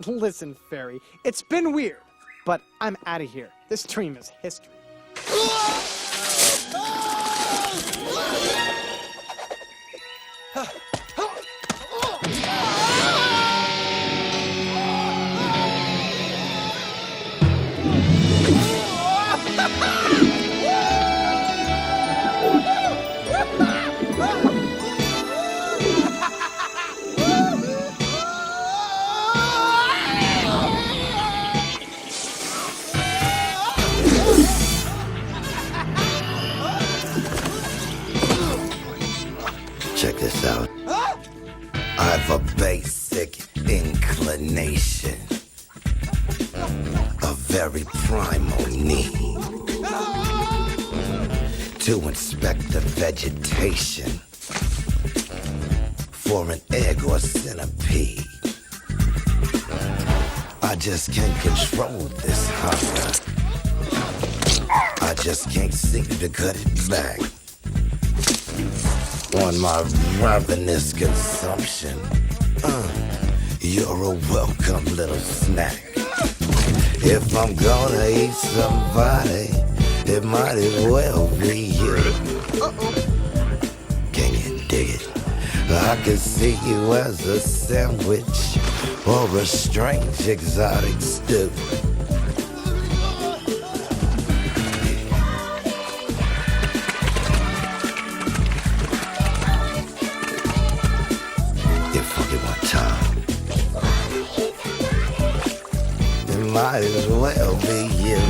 Listen, Fairy, it's been weird, but I'm out of here. This dream is history. Check this out. I've a basic inclination, a very primal need to inspect the vegetation for an egg or centipede. I just can't control this hunger. I just can't seem to cut it back on my ravenous consumption. You're a welcome little snack. If I'm gonna eat somebody, it might as well be you. Can you dig it? I could see you as a sandwich or a strange exotic stew. Might as well be you.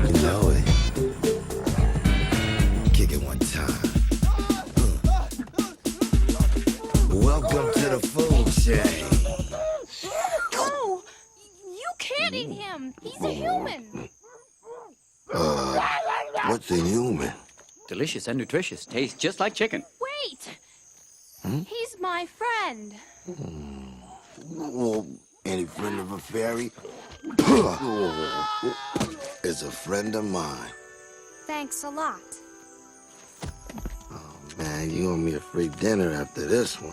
You know it. Kick it one time. Welcome to the food chain. No! You can't eat him! He's a human! What's a human? Delicious and nutritious. Tastes just like chicken. Wait! He's my friend. Oh, any friend of a fairy? Is a friend of mine. Thanks a lot. Oh man, you owe me a free dinner after this one.